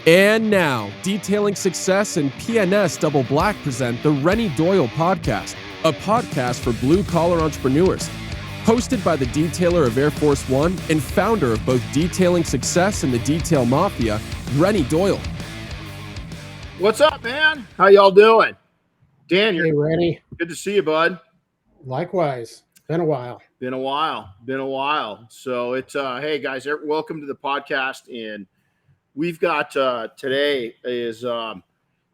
And now, Detailing Success and PNS Double Black present the Renny Doyle Podcast, a podcast for blue-collar entrepreneurs. Hosted by the detailer of Air Force One and founder of both Detailing Success and the Detail Mafia, Renny Doyle. What's up, man? How y'all doing? Dan, Hey, Renny. Good to see you, bud. Likewise. Been a while. Been a while. So it's hey guys, welcome to the podcast. And we've got today is kind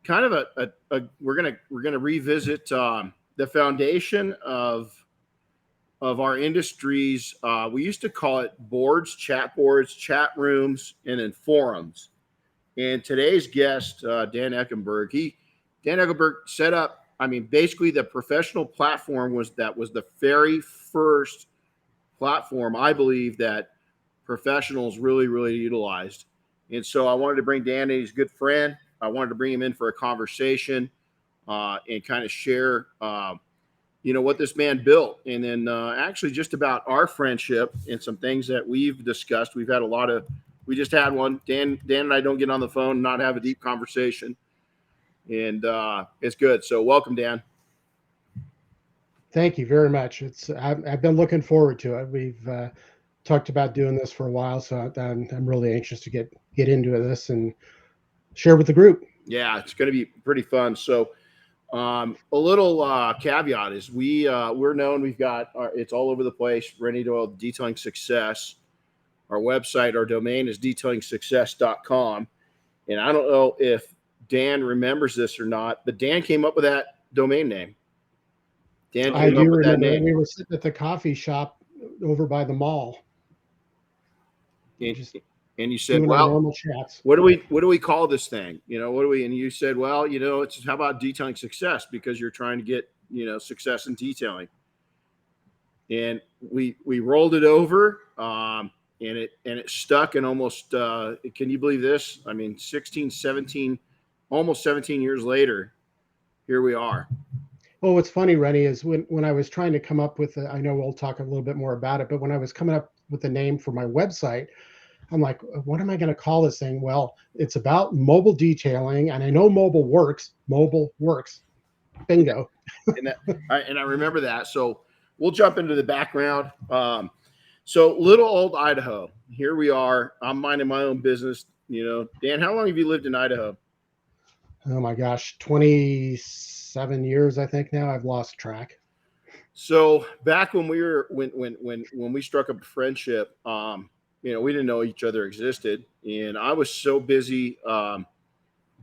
of a we're gonna revisit the foundation of our industries. We used to call it boards, chat rooms, and then forums. And today's guest, Dan Ekenberg, set up, basically the professional platform was the very first platform, I believe, that professionals really utilized. And so I wanted to bring Dan in. He's a good friend. I wanted to bring him in for a conversation and kind of share, what this man built. And then actually just about our friendship and some things that we've discussed. We just had one. Dan and I don't get on the phone and not have a deep conversation. And it's good. So welcome, Dan. Thank you very much. I've been looking forward to it. We've talked about doing this for a while, so I'm really anxious to get into this and share with the group. Yeah, it's going to be pretty fun. So a little caveat is we're known. We've got it's all over the place. Renny Doyle Detailing Success. Our website, our domain is detailingsuccess.com. And I don't know if Dan remembers this or not, but Dan came up with that domain name. I do remember. We were sitting at the coffee shop over by the mall. And you said, "Well, normal chats. What do we call this thing? And you said, "Well, it's how about detailing success, because you're trying to get, success in detailing." And we rolled it over, and it stuck, and almost can you believe this? 16, 17, almost 17 years later, here we are. Well, what's funny, Renny, is when I was trying to come up with I know we'll talk a little bit more about it, but when I was coming up with the name for my website, I'm like, what am I going to call this thing? Well, it's about mobile detailing, and I know mobile works. Bingo. And I remember that. So we'll jump into the background. So little old Idaho. Here we are. I'm minding my own business. Dan, how long have you lived in Idaho? Oh my gosh, 27 years, I think now. I've lost track. So back when we struck up a friendship, we didn't know each other existed, and I was so busy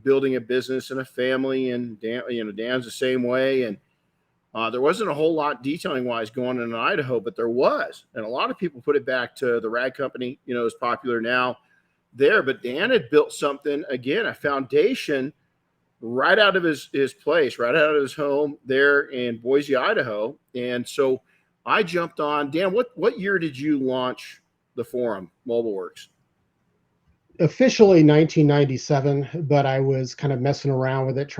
building a business and a family, and Dan's the same way, and there wasn't a whole lot detailing wise going on in Idaho, but there was, and a lot of people put it back to the rag company. Is popular now there, but Dan had built something, again, a foundation right out of his place, right out of his home there in Boise, Idaho. And so I jumped on. Dan, what year did you launch the forum, MobileWorks? Officially 1997, but I was kind of messing around with it,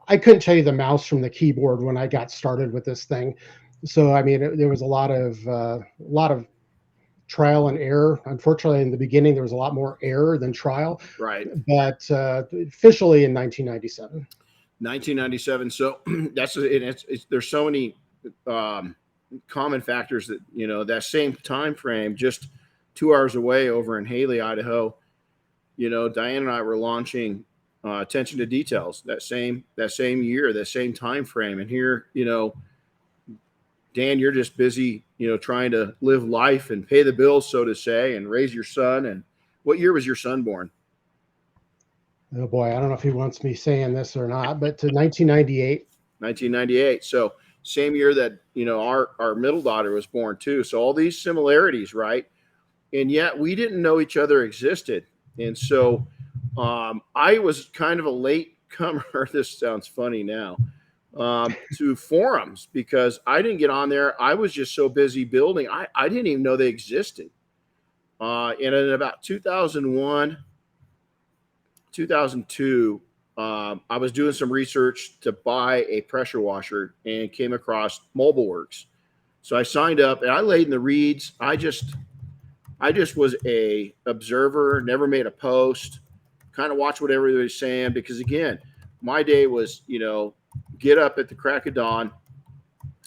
I couldn't tell you the mouse from the keyboard when I got started with this thing. So, there was a lot of trial and error. Unfortunately, in the beginning, there was a lot more error than trial. Right. But officially in 1997. 1997. So there's so many common factors that, that same time frame, just 2 hours away over in Haley, Idaho, Diane and I were launching Attention to Details that same year, that same time frame. And here, Dan, you're just busy, trying to live life and pay the bills, so to say, and raise your son. And what year was your son born? Oh boy, I don't know if he wants me saying this or not, but to 1998. 1998. So same year that, our middle daughter was born too. So all these similarities, right? And yet we didn't know each other existed. And so I was kind of a late comer. This sounds funny now. To forums, because I didn't get on there. I was just so busy building. I didn't even know they existed. And in about 2001, 2002, I was doing some research to buy a pressure washer and came across MobileWorks. So I signed up and I laid in the reeds. I just was a observer, never made a post. kind of watch what everybody's saying, because again, my day was, get up at the crack of dawn,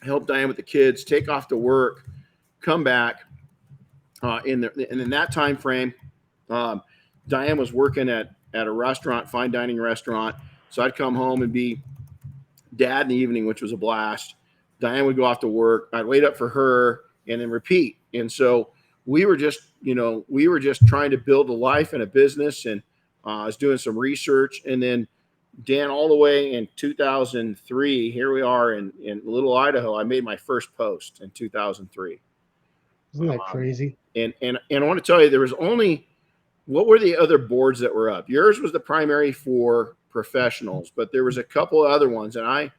help Diane with the kids, take off to work, come back. And in that time frame, Diane was working at a restaurant, fine dining restaurant. So I'd come home and be dad in the evening, which was a blast. Diane would go off to work. I'd wait up for her and then repeat. And so we were just trying to build a life and a business. And I was doing some research. And then Dan, all the way in 2003, here we are in Little Idaho. I made my first post in 2003. Isn't that crazy? And I want to tell you, there was only, what were the other boards that were up? Yours was the primary for professionals, but there was a couple of other ones. And I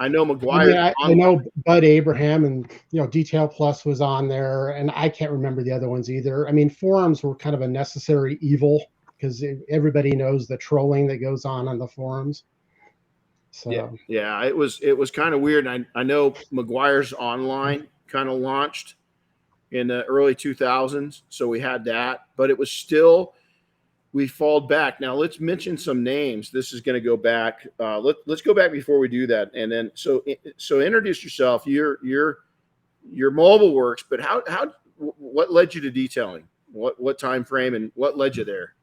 know McGuire. Yeah, I know Bud Abraham, and Detail Plus was on there, and I can't remember the other ones either. I mean, forums were kind of a necessary evil because everybody knows the trolling that goes on the forums. So yeah, it was kind of weird. And I know McGuire's Online kind of launched in the early 2000s, so we had that, but it was still, we falled back. Now let's mention some names. This is going to go back. Let's go back before we do that, and then so introduce yourself. Your mobile works, but what led you to detailing? What time frame and what led you there?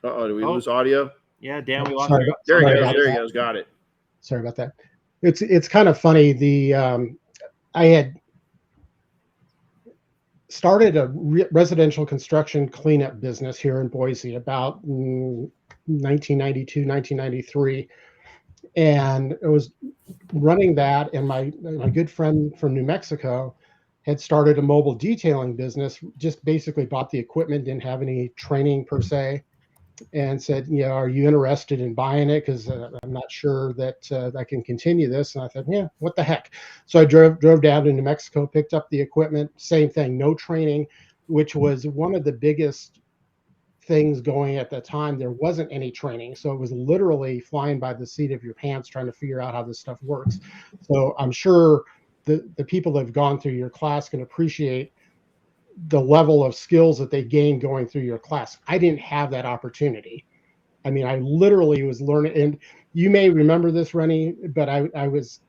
Do we lose audio? Yeah, Dan, we lost. There he goes. There he goes. Got it. Sorry about that. It's kind of funny. I had started a residential construction cleanup business here in Boise about 1992, 1993. And it was running that, and my good friend from New Mexico had started a mobile detailing business, just basically bought the equipment, didn't have any training per se, and said, are you interested in buying it? Because I'm not sure that I can continue this. And I thought, yeah, what the heck? So I drove down to New Mexico, picked up the equipment, same thing, no training, which was one of the biggest things going at the time. There wasn't any training. So it was literally flying by the seat of your pants trying to figure out how this stuff works. So I'm sure the people that have gone through your class can appreciate the level of skills that they gain going through your class. I didn't have that opportunity. I mean, I literally was learning, and you may remember this, Renny, but I was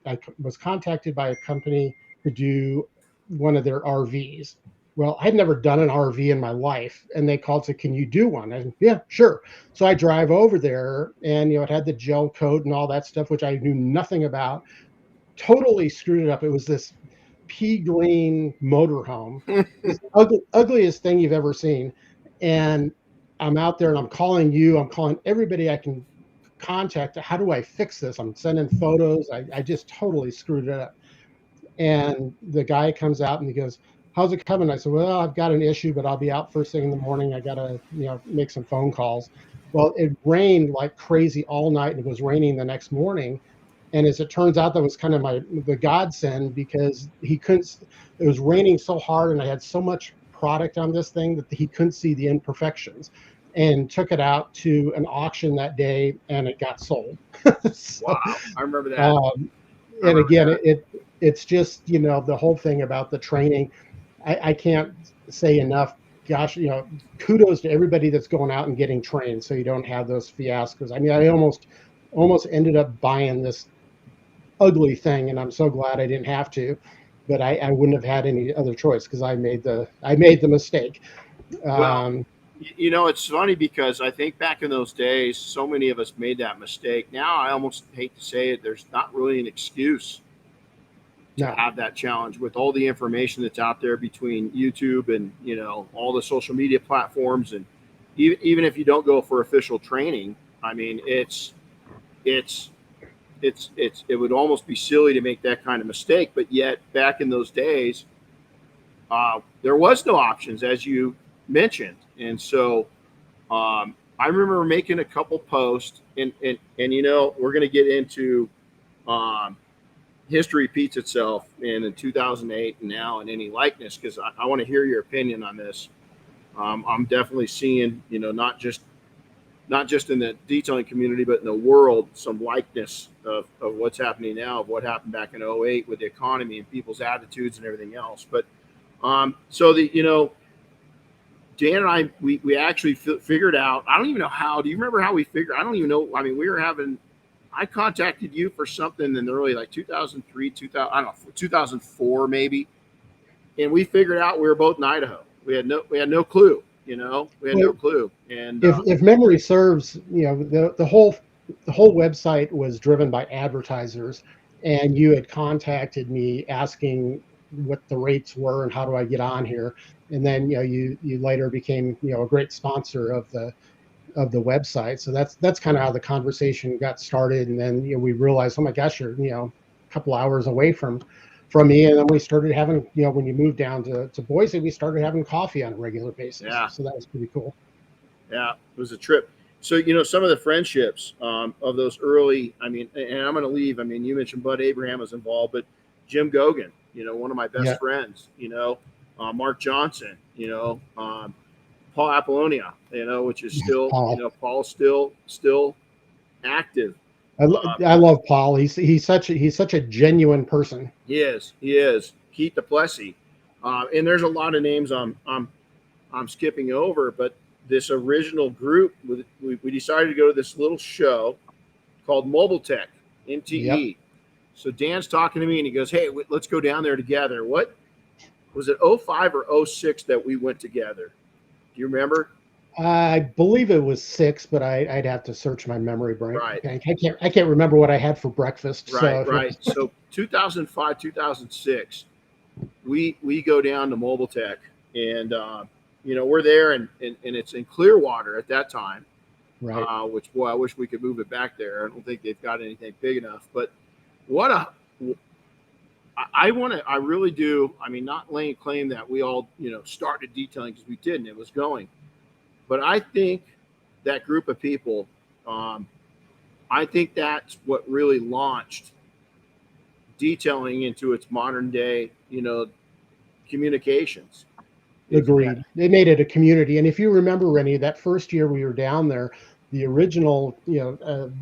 contacted by a company to do one of their RVs. Well, I'd never done an RV in my life, and they called, said, "Can you do one?" I said, "Yeah, sure." So I drive over there, and it had the gel coat and all that stuff, which I knew nothing about. Totally screwed it up. It was this pea green motorhome, this ugliest thing you've ever seen. And I'm out there and I'm calling you, I'm calling everybody I can contact. How do I fix this? I'm sending photos. I just totally screwed it up. And the guy comes out and he goes, "How's it coming?" I said, "Well, I've got an issue, but I'll be out first thing in the morning. I got to, make some phone calls." Well, it rained like crazy all night, and it was raining the next morning. And as it turns out, that was kind of the godsend, because it was raining so hard and I had so much product on this thing that he couldn't see the imperfections, and took it out to an auction that day and it got sold. So, wow. I remember that. And again, it's just, the whole thing about the training. I can't say enough. Gosh, kudos to everybody that's going out and getting trained so you don't have those fiascos. I mean, I almost ended up buying this ugly thing, and I'm so glad I didn't have to, but I wouldn't have had any other choice because I made the mistake. Well, it's funny because I think back in those days, so many of us made that mistake. Now I almost hate to say it, there's not really an excuse to have that challenge with all the information that's out there between YouTube and all the social media platforms, and even if you don't go for official training, I mean it would almost be silly to make that kind of mistake. But yet back in those days, there was no options, as you mentioned. And so I remember making a couple posts, and we're going to get into history repeats itself in 2008 and now in any likeness, because I want to hear your opinion on this. I'm definitely seeing, not just in the detailing community, but in the world, some likeness of what's happening now, of what happened back in 2008 with the economy and people's attitudes and everything else. But so Dan and I, we actually figured out. I don't even know how. Do you remember how we figured? I don't even know. I mean, I contacted you for something in the early, like 2003, 2000. I don't know, 2004 maybe, and we figured out we were both in Idaho. We had no clue. We had no clue. And if memory serves, the whole website was driven by advertisers, and you had contacted me asking what the rates were and how do I get on here, and then you later became a great sponsor of the website. So that's kind of how the conversation got started, and then we realized, oh my gosh, you're a couple hours away from me, and then we started having, when you moved down to Boise, we started having coffee on a regular basis. Yeah. So that was pretty cool. Yeah, it was a trip. So, some of the friendships of those early, I mean, and I'm going to leave. I mean, you mentioned Bud Abraham was involved, but Jim Gogan, one of my best friends, Mark Johnson, Paul Apollonia, which is still, Paul's still active. I love Paul. He's such a genuine person. He is. Keith DePlessis. And there's a lot of names I'm skipping over, but this original group, we decided to go to this little show called Mobile Tech, MTE. Yep. So Dan's talking to me and he goes, hey, let's go down there together. What was it, 05 or 06 that we went together? Do you remember? I believe it was 6, but I'd have to search my memory brain. Right. I can't remember what I had for breakfast. Right. So 2005, 2006, we go down to Mobile Tech, and we're there, and it's in Clearwater at that time. Right. Which, boy, I wish we could move it back there. I don't think they've got anything big enough. But I really do. I mean, not laying claim that we all started detailing, because we didn't. It was going. But I think that group of people, I think that's what really launched detailing into its modern day, communications. Agreed. They made it a community. And if you remember, Renny, that first year we were down there, the original,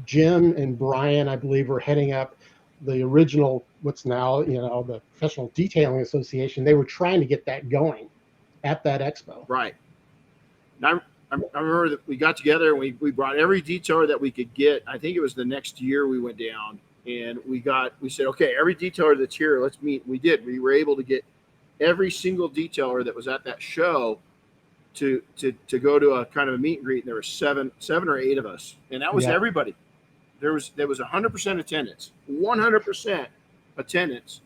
Jim and Brian, I believe, were heading up the original, what's now, the Professional Detailing Association. They were trying to get that going at that expo. Right. And I remember that we got together and we brought every detailer that we could get. I think it was the next year we went down, and we said, okay, every detailer that's here, let's meet. We did. We were able to get every single detailer that was at that show to go to a kind of a meet and greet. And there were seven or eight of us, and that was everybody. There was 100% attendance, 100% attendance,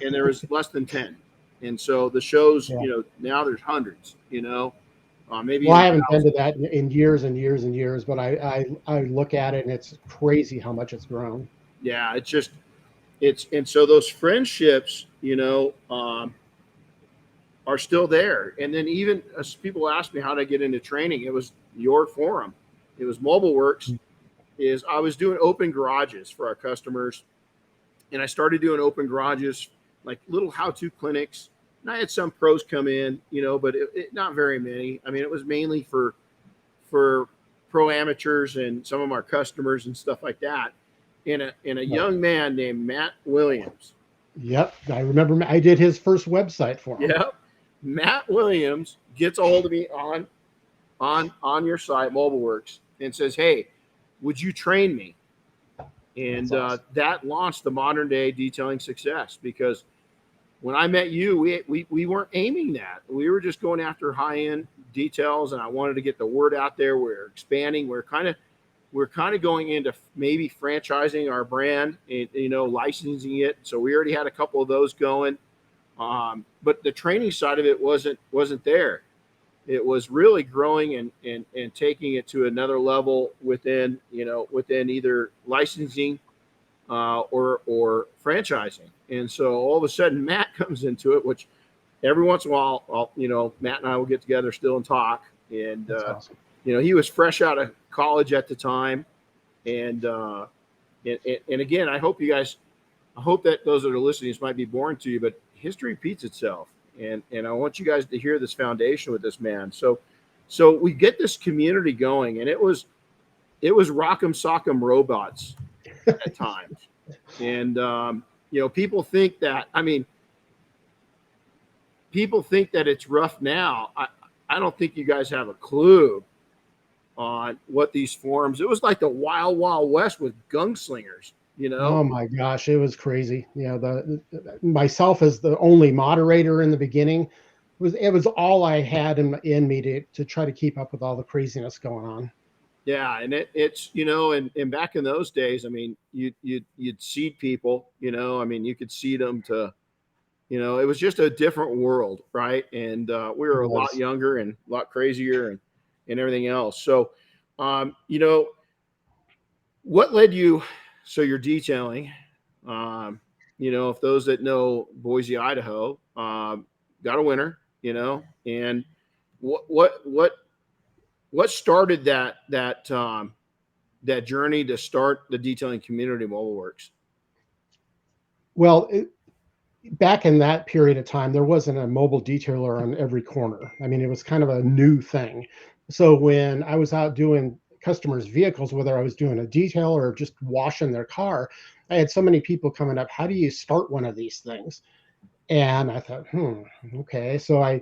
and there was less than 10. And so the shows, now there's hundreds, maybe. Well, I haven't been to that in years and years and years, but I look at it and it's crazy how much it's grown. Yeah, and so those friendships, are still there. And then even as people ask me how to get into training, it was your forum. It was MobileWorks. I was doing open garages for our customers, and I started doing open garages, like little how-to clinics. And I had some pros come in, but not very many. I mean, it was mainly for pro amateurs and some of our customers and stuff like that. And a young man named Matt Williams. Yep, I remember. I did his first website for him. Yep, Matt Williams gets a hold of me on your site, MobileWorks, and says, "Hey, would you train me?" And awesome. That launched the modern day detailing success, because when I met you, we weren't aiming that. We were just going after high-end details, and I wanted to get the word out there. We're expanding. We're kind of going into maybe franchising our brand, and, licensing it. So we already had a couple of those going. But the training side of it wasn't there. It was really growing and taking it to another level within either licensing or franchising. And so all of a sudden Matt comes into it, which every once in a while, Matt and I will get together still and talk. And, awesome. He was fresh out of college at the time. And again, I hope that those that are listening, this might be boring to you, but history repeats itself. And I want you guys to hear this foundation with this man. So we get this community going, and it was rock'em sock'em robots at times. And, people think that, it's rough now. I don't think you guys have a clue on what these forums. It was like the wild, wild west with gunslingers. Oh my gosh, it was crazy. Myself as the only moderator in the beginning, it was all I had in me to try to keep up with all the craziness going on. Yeah, and it's and back in those days, I mean, you'd seed people, I mean, you could seed them to, it was just a different world, right? And we were a lot younger and a lot crazier and everything else. So, what led you? So you're detailing, if those that know Boise, Idaho, got a winner, and what started that journey to start the detailing community Mobile Works? Well, back in that period of time, there wasn't a mobile detailer on every corner. I mean, it was kind of a new thing. So when I was out doing customers' vehicles, whether I was doing a detail or just washing their car, I had so many people coming up, how do you start one of these things? And I thought, okay. So I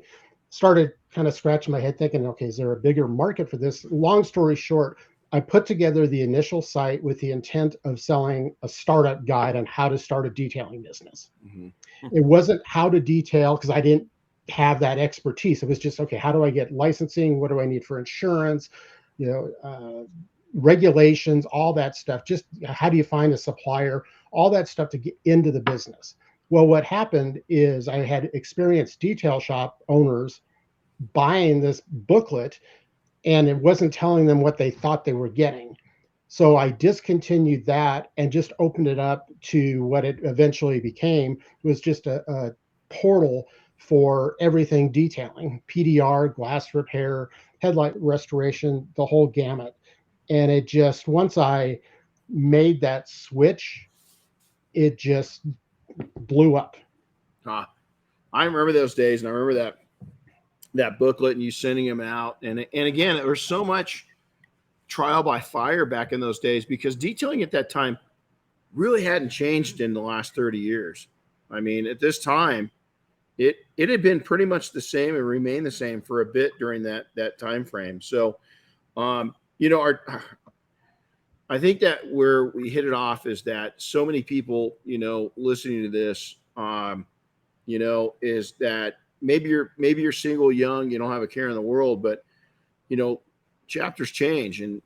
started kind of scratching my head thinking, okay, is there a bigger market for this? Long story short, I put together the initial site with the intent of selling a startup guide on how to start a detailing business. Mm-hmm. It wasn't how to detail because I didn't have that expertise. It was just, okay, how do I get licensing? What do I need for insurance? Regulations, all that stuff. Just how do you find a supplier? All that stuff to get into the business. Well, what happened is I had experienced detail shop owners buying this booklet, and it wasn't telling them what they thought they were getting. So I discontinued that and just opened it up to what it eventually became. It was just a portal for everything detailing, PDR, glass repair, headlight restoration, the whole gamut. And it just, once I made that switch, it just blew up. I remember those days, and I remember that booklet and you sending them out. And again, there was so much trial by fire back in those days because detailing at that time really hadn't changed in the last 30 years. I mean, at this time, it had been pretty much the same and remained the same for a bit during that time frame. So, I think that where we hit it off is that so many people, listening to this, is that maybe you're single, young, you don't have a care in the world, but chapters change. And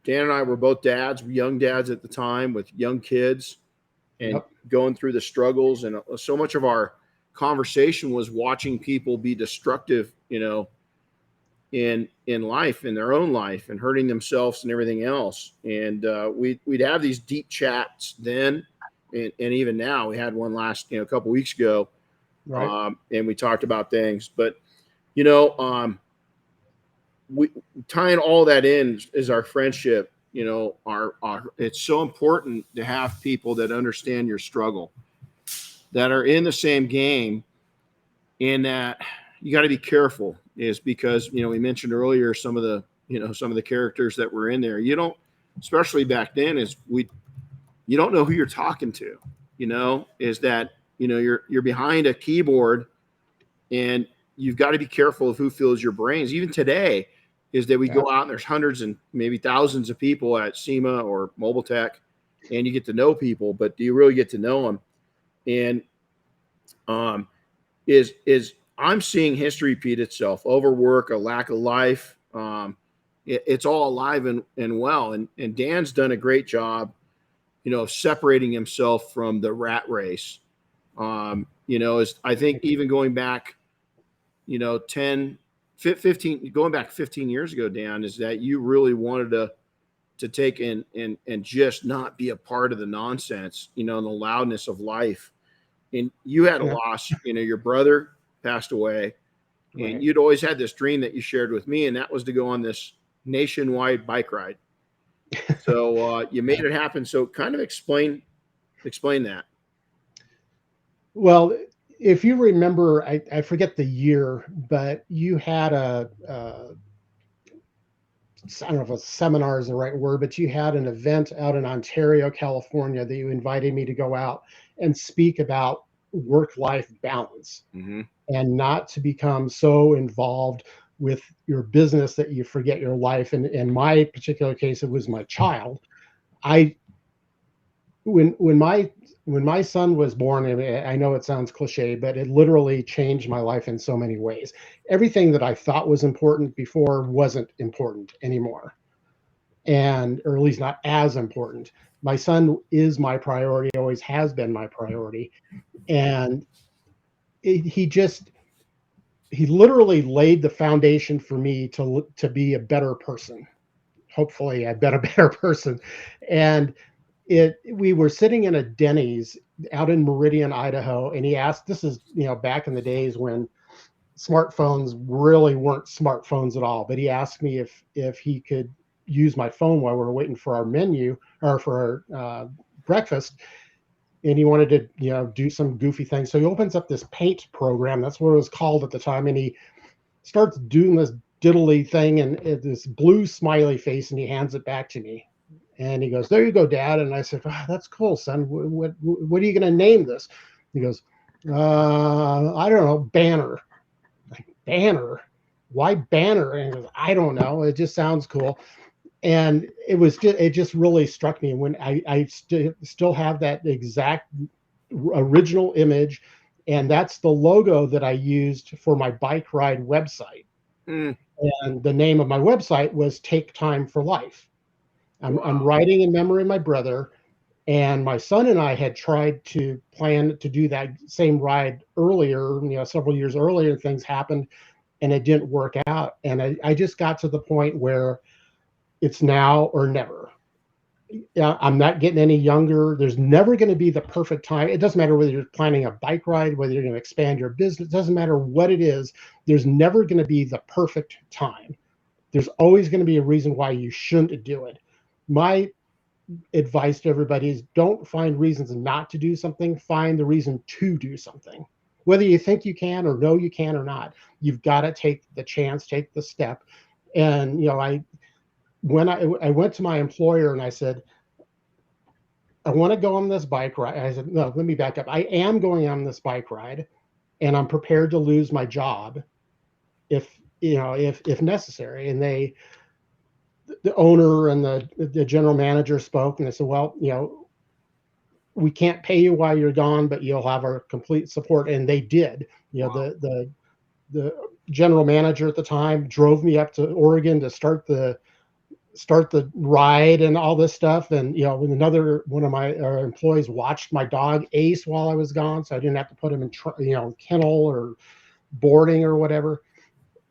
Dan and I were both dads, young dads at the time with young kids and going through the struggles. And so much of our conversation was watching people be destructive, in life, in their own life, and hurting themselves and everything else. And we'd have these deep chats then. And even now, we had one last, a couple weeks ago. Right. And we talked about things, but, we tying all that in is our friendship. It's so important to have people that understand your struggle, that are in the same game, and that you got to be careful is because, we mentioned earlier some of the characters that were in there. You don't, especially back then, you don't know who you're talking to, is that, you're behind a keyboard and you've got to be careful of who fills your brains. Even today is that we go out and there's hundreds and maybe thousands of people at SEMA or Mobile Tech, and you get to know people, but do you really get to know them? And is I'm seeing history repeat itself, overwork, a lack of life. It's all alive and well. And Dan's done a great job, separating himself from the rat race. I think even going back, 15 years ago, Dan, is that you really wanted to take and just not be a part of the nonsense, and the loudness of life. And you had a loss, your brother passed away, and you'd always had this dream that you shared with me, and that was to go on this nationwide bike ride. So you made it happen. So kind of explain that. Well, if you remember, I forget the year, but you had I don't know if a seminar is the right word, but you had an event out in Ontario, California, that you invited me to go out and speak about work-life balance, and not to become so involved with your business that you forget your life. And in my particular case, it was my child. When my son was born, I know it sounds cliche, but it literally changed my life in so many ways. Everything that I thought was important before wasn't important anymore, or at least not as important. My son is my priority, always has been my priority. And he literally laid the foundation for me to be a better person. Hopefully I've been a better person. And we were sitting in a Denny's out in Meridian, Idaho, and he asked, this is, back in the days when smartphones really weren't smartphones at all, but he asked me if he could use my phone while we were waiting for our menu or for our breakfast. And he wanted to, do some goofy thing. So he opens up this paint program. That's what it was called at the time. And he starts doing this diddly thing and this blue smiley face, and he hands it back to me. And he goes, there you go, Dad. And I said, oh, that's cool, son. What are you going to name this? He goes, I don't know, Banner. Like, Banner? Why Banner? And he goes, I don't know. It just sounds cool. And it just really struck me. When I still have that exact original image, and that's the logo that I used for my bike ride website. And the name of my website was Take Time for Life. I'm writing in memory of my brother, and my son and I had tried to plan to do that same ride earlier, several years earlier, and things happened and it didn't work out. And I just got to the point where it's now or never. I'm not getting any younger. There's never going to be the perfect time. It doesn't matter whether you're planning a bike ride, whether you're going to expand your business. It doesn't matter what it is. There's never going to be the perfect time. There's always going to be a reason why you shouldn't do it. My advice to everybody is don't find reasons not to do something. Find the reason to do something. Whether you think you can or know you can or not, you've got to take the chance, take the step. And, when I went to my employer and I said, I want to go on this bike ride. I said, no, let me back up. I am going on this bike ride, and I'm prepared to lose my job if necessary. And the owner and the general manager spoke, and they said, well, we can't pay you while you're gone, but you'll have our complete support. And they did. Wow. The general manager at the time drove me up to Oregon to start the ride and all this stuff. And, another one of my employees watched my dog Ace while I was gone. So I didn't have to put him in, kennel or boarding or whatever.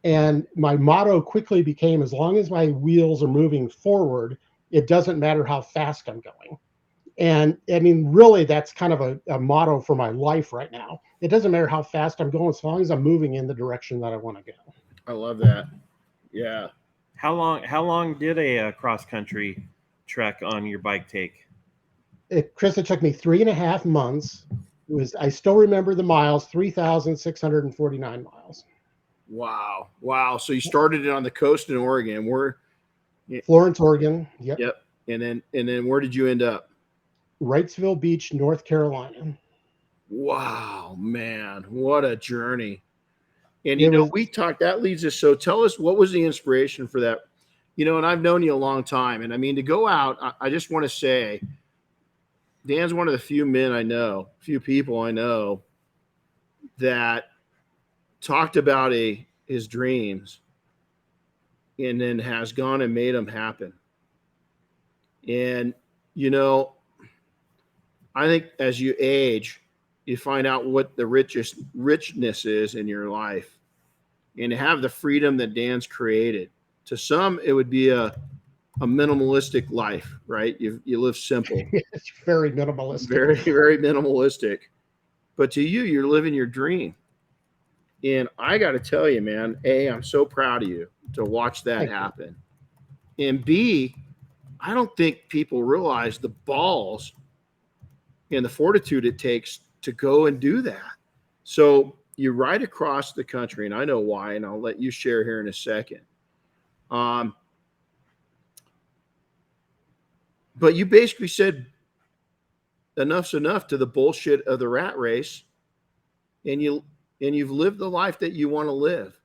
And my motto quickly became, as long as my wheels are moving forward, it doesn't matter how fast I'm going. And I mean, really, that's kind of a motto for my life right now. It doesn't matter how fast I'm going, as long as I'm moving in the direction that I want to go. I love that. Yeah. How long did a cross-country trek on your bike take? Chris, it took me 3.5 months. I still remember the miles, 3,649 miles. Wow. So you started it on the coast in Oregon. Florence, Oregon. Yep. And then where did you end up? Wrightsville Beach, North Carolina. Wow, man. What a journey. And, we talked, that leads us. So tell us, what was the inspiration for that? And I've known you a long time. And I mean, to go out, I just want to say, Dan's one of the few people I know that talked about his dreams and then has gone and made them happen. And, I think as you age, you find out what the richness is in your life, and to have the freedom that Dan's created. To some, it would be a minimalistic life, right? You live simple. It's very minimalistic. Very, very minimalistic. But to you, you're living your dream. And I got to tell you, man, A, I'm so proud of you to watch that happen. And B, I don't think people realize the balls and the fortitude it takes to go and do that. So you ride across the country, and I know why, and I'll let you share here in a second. But you basically said enough's enough to the bullshit of the rat race, and you've lived the life that you want to live.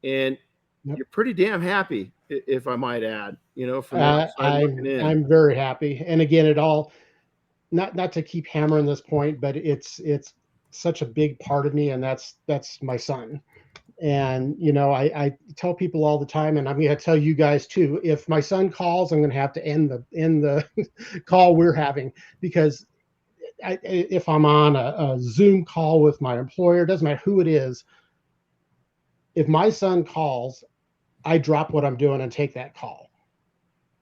and Yep. you're pretty damn happy, if I might add, from the outside looking in. I'm very happy. And again, it all, not to keep hammering this point, but it's such a big part of me, and that's my son. And I tell people all the time, and I'm going to tell you guys too, if my son calls, I'm going to have to end the call we're having, because if I'm on a Zoom call with my employer, doesn't matter who it is, if my son calls, I drop what I'm doing and take that call.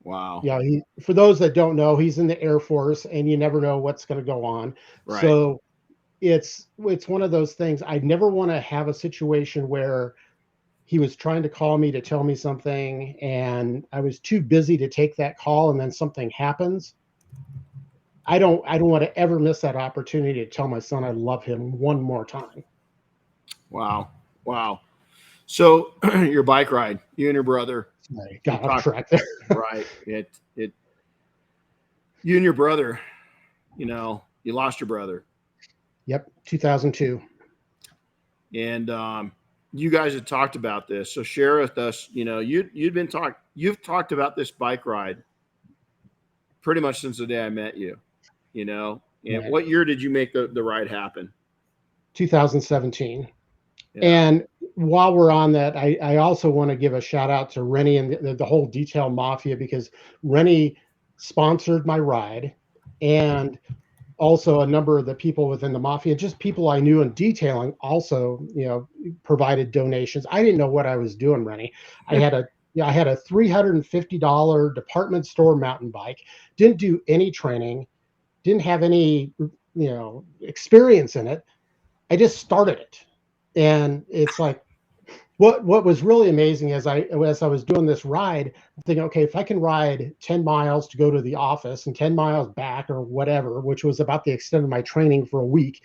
Wow. Yeah. For those that don't know, he's in the Air Force, and you never know what's going to go on. Right. So it's one of those things. I never want to have a situation where he was trying to call me to tell me something, and I was too busy to take that call, and then something happens. I don't want to ever miss that opportunity to tell my son I love him one more time. Wow. So your bike ride, you and your brother. I got off track there. Right. You and your brother, you lost your brother. Yep. 2002. And you guys had talked about this. So share with us, you've talked about this bike ride pretty much since the day I met you, and Right. What year did you make the ride happen? 2017. Yeah. And while we're on that, I also want to give a shout out to Renny and the whole Detail Mafia, because Renny sponsored my ride, and also a number of the people within the Mafia, just people I knew in detailing, also, provided donations. I didn't know what I was doing, Renny. I had a $350 department store mountain bike, didn't do any training, didn't have any, experience in it. I just started it. And it's like, what was really amazing as I was doing this ride, I'm thinking, okay, if I can ride 10 miles to go to the office and 10 miles back or whatever, which was about the extent of my training for a week.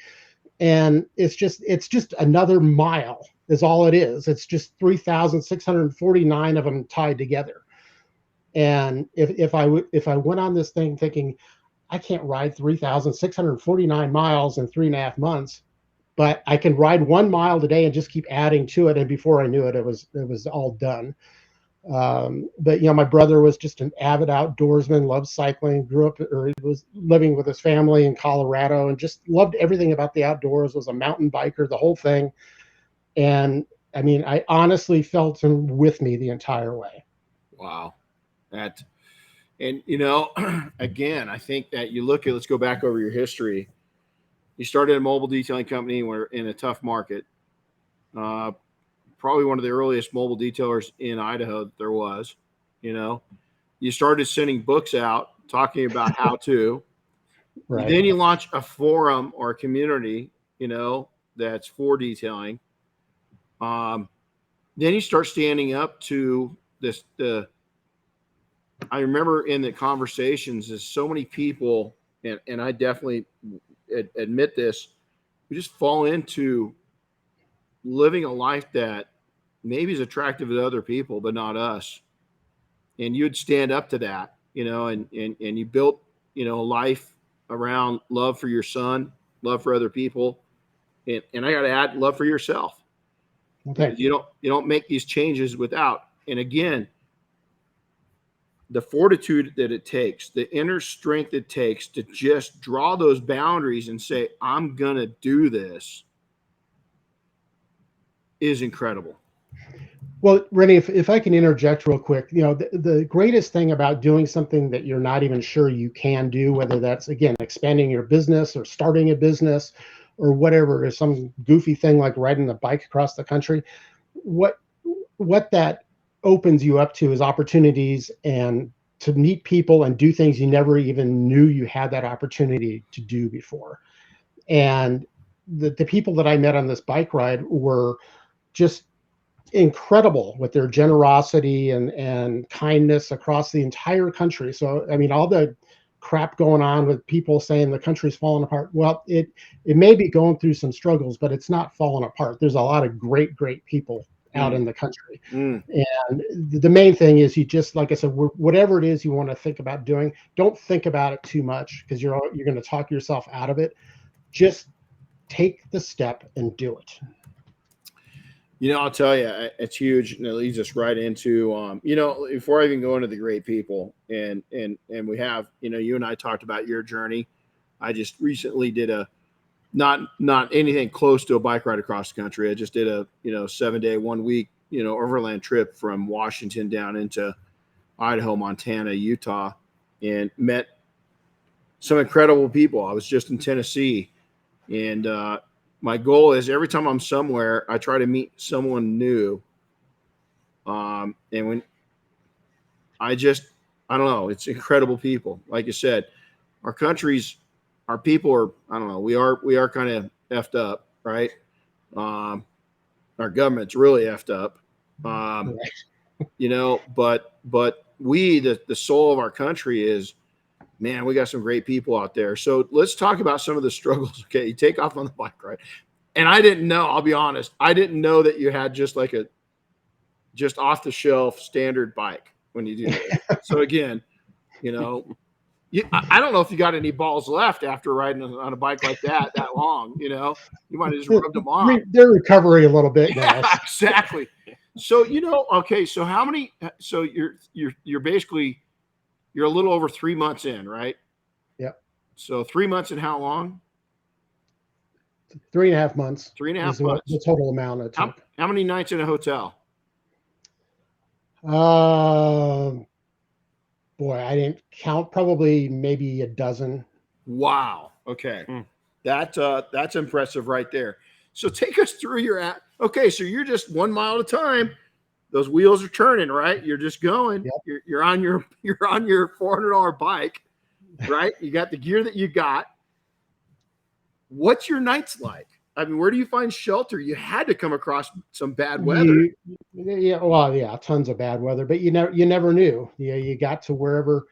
And it's just another mile is all it is. It's just 3,649 of them tied together. And if I went on this thing thinking I can't ride 3,649 miles in 3.5 months, but I can ride 1 mile today and just keep adding to it. And before I knew it, it was all done. But my brother was just an avid outdoorsman, loved cycling, was living with his family in Colorado, and just loved everything about the outdoors, was a mountain biker, the whole thing. And I mean, I honestly felt him with me the entire way. Wow. And again, I think that let's go back over your history. You started a mobile detailing company. We're in a tough market. Probably one of the earliest mobile detailers in Idaho that there was. You started sending books out talking about how to. Right. Then you launch a forum or a community, that's for detailing. Then you start standing up to this. I remember in the conversations, there's so many people, and I definitely admit this, we just fall into living a life that maybe is attractive to other people, but not us. And you'd stand up to that, and you built, a life around love for your son, love for other people. And I got to add love for yourself. Okay. You don't make these changes without. And again, the fortitude that it takes, the inner strength it takes to just draw those boundaries and say, I'm going to do this, is incredible. Well, Renny, if I can interject real quick, the greatest thing about doing something that you're not even sure you can do, whether that's, again, expanding your business or starting a business or whatever, is some goofy thing like riding a bike across the country, what that opens you up to is opportunities and to meet people and do things you never even knew you had that opportunity to do before. And the people that I met on this bike ride were just incredible with their generosity and kindness across the entire country. So, I mean, all the crap going on with people saying the country's falling apart. Well, it may be going through some struggles, but it's not falling apart. There's a lot of great people out in the country. And the main thing is, you just, like I said, whatever it is you want to think about doing, don't think about it too much, because you're going to talk yourself out of it. Just take the step and do it. I'll tell you, it's huge, and it leads us right into, before I even go into the great people, and we have, you and I talked about your journey. I just recently did not anything close to a bike ride across the country. I just did a 7-day, 1 week, overland trip from Washington down into Idaho, Montana, Utah, and met some incredible people. I was just in Tennessee, and my goal is every time I'm somewhere, I try to meet someone new. And when I don't know, it's incredible people. Like you said, our people are, I don't know, we are kind of effed up, right? Our government's really effed up. But we, the soul of our country is, man, we got some great people out there. So let's talk about some of the struggles. Okay, you take off on the bike ride. And I didn't know, I'll be honest, I didn't know that you had just like a off the shelf standard bike when you do that. So again, I don't know if you got any balls left after riding on a bike like that long, you might have just rubbed them off. They're recovering a little bit now. Yeah, exactly. So, okay, so how many, so you're basically, you're a little over 3 months in, right? Yep. So 3 months and how long? 3.5 months. 3.5 months. The total amount it took. How many nights in a hotel? Boy, I didn't count. Probably maybe a dozen. Wow. Okay. That's impressive right there. So take us through your app. Okay, so you're just 1 mile at a time. Those wheels are turning, right? You're just going. Yep. You're on your $400 bike, right? You got the gear that you got. What's your nights like? I mean, where do you find shelter? You had to come across some bad weather. Tons of bad weather, but you never knew. You got to wherever.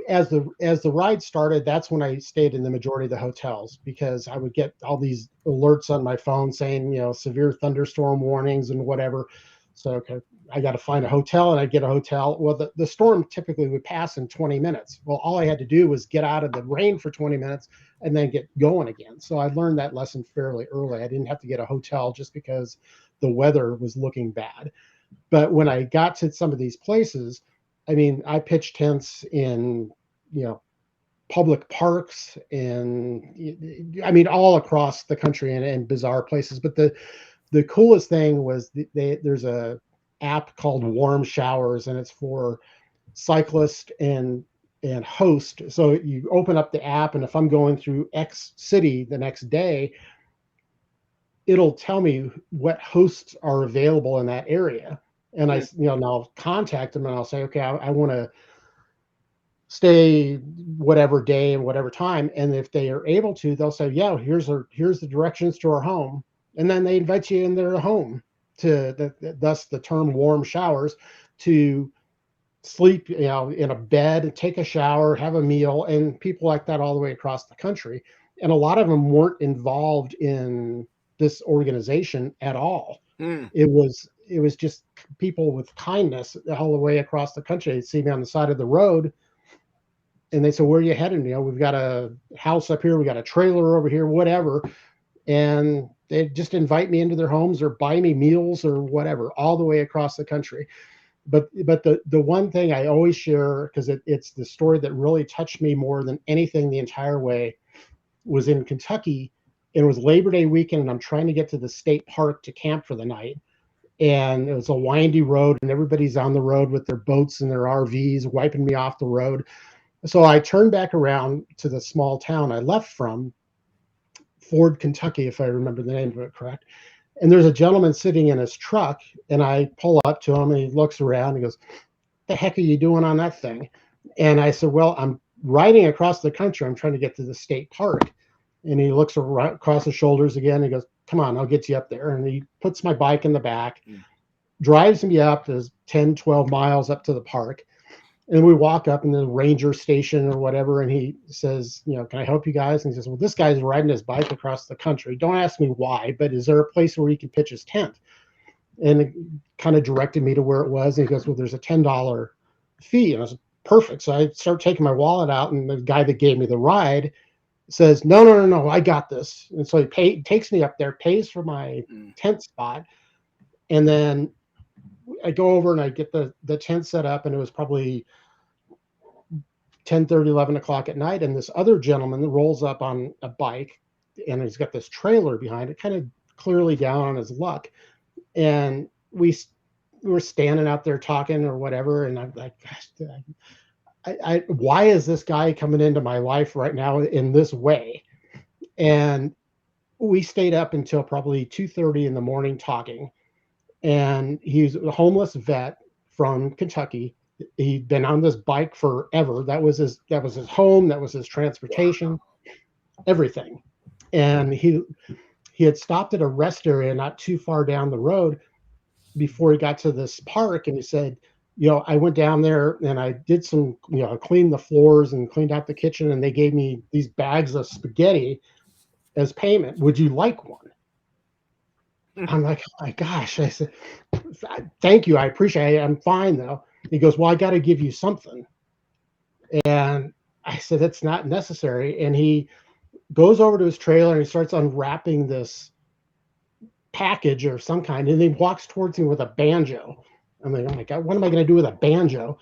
As the ride started, that's when I stayed in the majority of the hotels, because I would get all these alerts on my phone saying, severe thunderstorm warnings and whatever. So, okay, I got to find a hotel, and I get a hotel. Well, the storm typically would pass in 20 minutes. Well, all I had to do was get out of the rain for 20 minutes and then get going again. So I learned that lesson fairly early. I didn't have to get a hotel just because the weather was looking bad. But when I got to some of these places, I mean, I pitched tents in, public parks, and I mean, all across the country and bizarre places. But the coolest thing was there's a app called Warm Showers, and it's for cyclists and host. So you open up the app, and if I'm going through X city the next day, it'll tell me what hosts are available in that area. And I'll contact them, and I'll say, okay, I want to stay whatever day and whatever time. And if they are able to, they'll say, yeah, here's the directions to our home. And then they invite you in their home thus the term Warm Showers, to sleep, in a bed, take a shower, have a meal, and people like that all the way across the country. And a lot of them weren't involved in this organization at all. It was just people with kindness all the way across the country. They'd see me on the side of the road, and they said, where are you heading? We've got a house up here, we got a trailer over here, whatever. And they just invite me into their homes or buy me meals or whatever, all the way across the country. But the one thing I always share, because it's the story that really touched me more than anything the entire way, was in Kentucky. And it was Labor Day weekend, and I'm trying to get to the state park to camp for the night. And it was a windy road, and everybody's on the road with their boats and their RVs, wiping me off the road. So I turned back around to the small town I left from, Ford, Kentucky, if I remember the name of it correct. And there's a gentleman sitting in his truck, and I pull up to him, and he looks around and he goes, "The heck are you doing on that thing?" And I said, "Well, I'm riding across the country. I'm trying to get to the state park." And he looks around, across his shoulders again. And he goes, "Come on, I'll get you up there." And he puts my bike in the back, drives me up to 10, 12 miles up to the park. And we walk up in the ranger station or whatever. And he says, "Can I help you guys?" And he says, "Well, this guy's riding his bike across the country. Don't ask me why, but is there a place where he can pitch his tent?" And it kind of directed me to where it was. And he goes, "Well, there's a $10 fee." And I said, "Perfect." So I start taking my wallet out, and the guy that gave me the ride says, No, I got this." And so he takes me up there, pays for my tent spot. And then I go over and I get the tent set up, and it was probably 10:30, 11 o'clock at night. And this other gentleman rolls up on a bike, and he's got this trailer behind it, kind of clearly down on his luck. And we were standing out there talking or whatever. And I'm like, gosh, why is this guy coming into my life right now in this way? And we stayed up until probably 2:30 in the morning talking. And he's a homeless vet from Kentucky. He'd been on this bike forever. That was his home. That was his transportation, everything. And he had stopped at a rest area not too far down the road before he got to this park. And he said, I went down there and I did some, cleaned the floors and cleaned out the kitchen. And they gave me these bags of spaghetti as payment. Would you like one? I'm like, oh my gosh. I said, thank you. I appreciate it. I'm fine though. He goes, well, I got to give you something. And I said, it's not necessary. And he goes over to his trailer and he starts unwrapping this package of some kind. And he walks towards me with a banjo. I'm like, oh my God, what am I going to do with a banjo?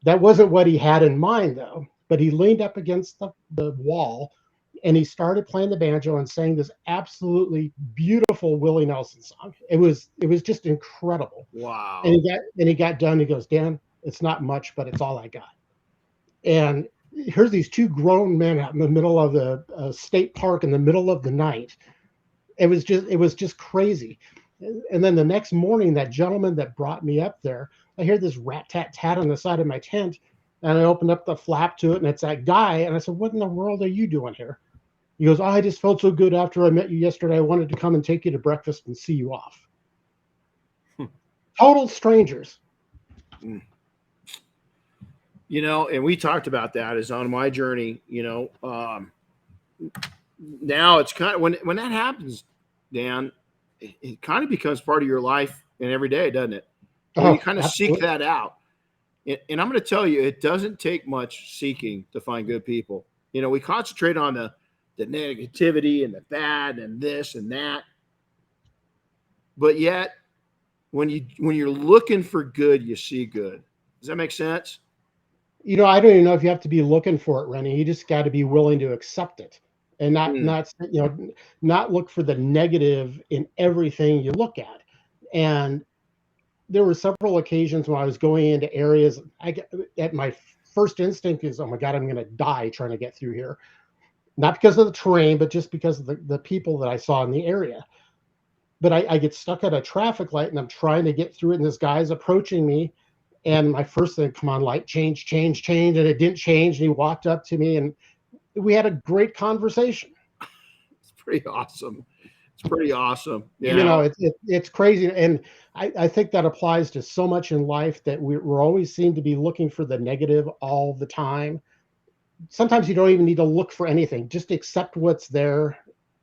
That wasn't what he had in mind though. But he leaned up against the wall and he started playing the banjo and sang this absolutely beautiful Willie Nelson song. It was just incredible. Wow. And he got done. He goes, Dan, it's not much, but it's all I got. And here's these two grown men out in the middle of the state park in the middle of the night. It was just crazy. And then the next morning, that gentleman that brought me up there, I hear this rat-tat-tat on the side of my tent. And I opened up the flap to it, and it's that guy. And I said, what in the world are you doing here? He goes, I just felt so good after I met you yesterday. I wanted to come and take you to breakfast and see you off. Total strangers. And we talked about that is on my journey, now it's kind of, when that happens, Dan, it kind of becomes part of your life and every day, doesn't it? You kind of seek that out. And I'm going to tell you, it doesn't take much seeking to find good people. We concentrate on the negativity and the bad and this and that. But yet, when you're looking for good, you see good. Does that make sense? I don't even know if you have to be looking for it, Renny. You just got to be willing to accept it and not look for the negative in everything you look at. And there were several occasions when I was going into areas, at my first instinct is, oh my God, I'm going to die trying to get through here. Not because of the terrain, but just because of the people that I saw in the area. But I get stuck at a traffic light and I'm trying to get through it, and this guy's approaching me. And my first thing, come on, light, change. And it didn't change. And he walked up to me and we had a great conversation. It's pretty awesome. Yeah. It's crazy. And I think that applies to so much in life that we're always seem to be looking for the negative all the time. Sometimes you don't even need to look for anything. Just accept what's there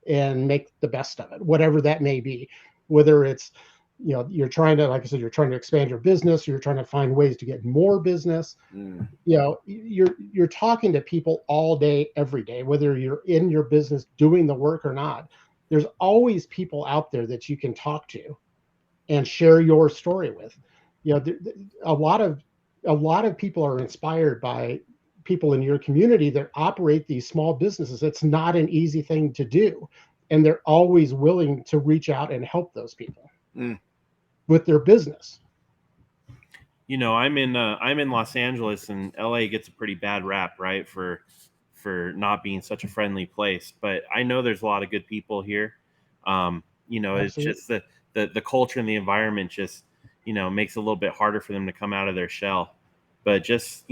and make the best of it, whatever that may be. Whether it's, you're trying to, like I said, you're trying to expand your business, you're trying to find ways to get more business. You're talking to people all day, every day, whether you're in your business doing the work or not. There's always people out there that you can talk to and share your story with. A lot of people are inspired by people in your community that operate these small businesses. It's not an easy thing to do. And they're always willing to reach out and help those people with their business. I'm in Los Angeles, and LA gets a pretty bad rap, right? For not being such a friendly place. But I know there's a lot of good people here. It's just the culture and the environment just, makes it a little bit harder for them to come out of their shell. But just,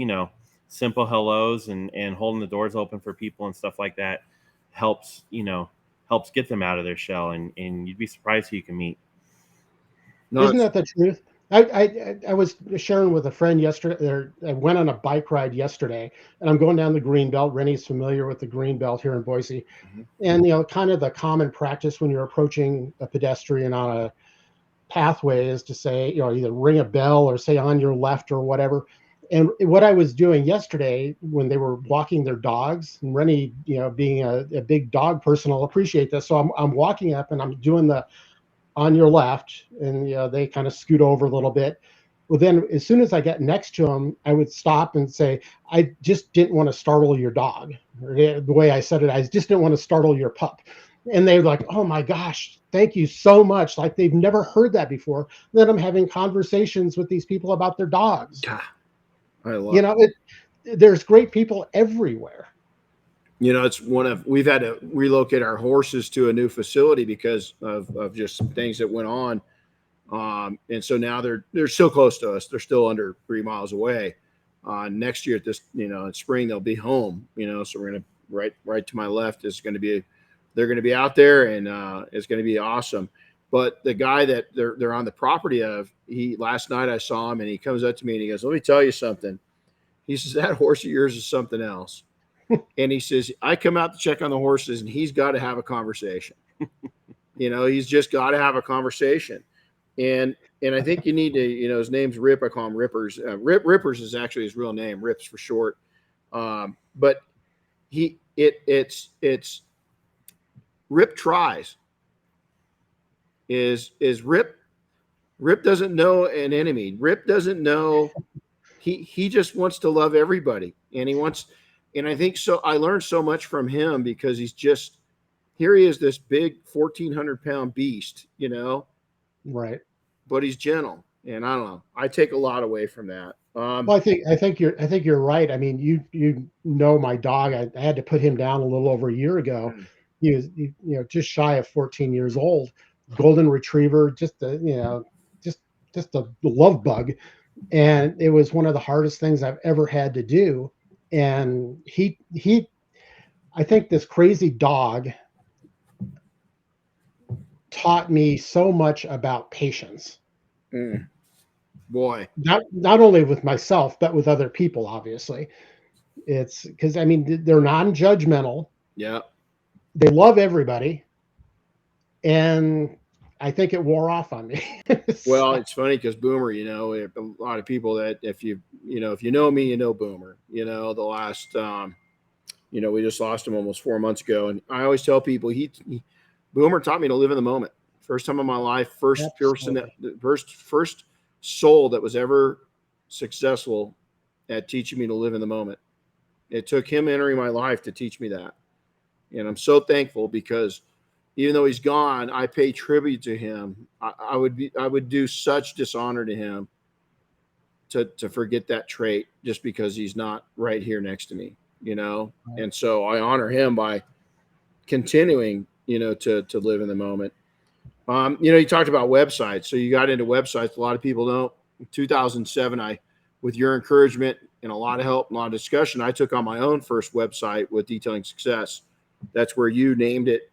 simple hellos and holding the doors open for people and stuff like that helps get them out of their shell. And you'd be surprised who you can meet. No, Isn't that the truth? I was sharing with a friend yesterday. I went on a bike ride yesterday, and I'm going down the green belt. Rennie's familiar with the green belt here in Boise. Mm-hmm. And, kind of the common practice when you're approaching a pedestrian on a pathway is to say, either ring a bell or say on your left or whatever. And what I was doing yesterday when they were walking their dogs, and Renny, being a big dog person, will appreciate this. So I'm walking up and I'm doing the on your left, and they kind of scoot over a little bit. Well, then as soon as I got next to them, I would stop and say, I just didn't want to startle your dog. Or the way I said it, I just didn't want to startle your pup. And they were like, oh my gosh, thank you so much. Like they've never heard that before. Then I'm having conversations with these people about their dogs. I love There's great people everywhere. It's we've had to relocate our horses to a new facility because of just some things that went on. And so now they're still close to us. They're still under 3 miles away. Next year at this, in spring, they'll be home, so we're going to right to my left is going to be, they're going to be out there, and it's going to be awesome. But the guy that they're on the property of, last night I saw him, and he comes up to me and he goes, let me tell you something. He says, that horse of yours is something else. And he says, I come out to check on the horses, and he's got to have a conversation. He's just got to have a conversation. And I think you need to, his name's Rip. I call him Rippers. Rippers is actually his real name, Rips for short. But it's Rip tries. Is Rip doesn't know an enemy. Rip doesn't know. He just wants to love everybody, and I think so. I learned so much from him because here he is, this big 1,400-pound beast, Right. But he's gentle, and I don't know. I take a lot away from that. Well, I think you're right. I mean, you know my dog. I had to put him down a little over a year ago. He was just shy of 14 years old, golden retriever, just a love bug, and it was one of the hardest things I've ever had to do. And I think this crazy dog taught me so much about patience. Boy, not only with myself, but with other people, obviously. It's because, they're non-judgmental. Yeah. They love everybody. And I think it wore off on me. Well, it's funny because Boomer, a lot of people that if you know me, Boomer, the last, we just lost him almost 4 months ago. And I always tell people Boomer taught me to live in the moment. First time in my life, first soul that was ever successful at teaching me to live in the moment. It took him entering my life to teach me that. And I'm so thankful because even though he's gone, I pay tribute to him. I would do such dishonor to him to forget that trait just because he's not right here next to me, Right. And so I honor him by continuing, to live in the moment. You talked about websites. So you got into websites. A lot of people don't. In 2007, with your encouragement and a lot of help and a lot of discussion, I took on my own first website with Detailing Success. That's where you named it.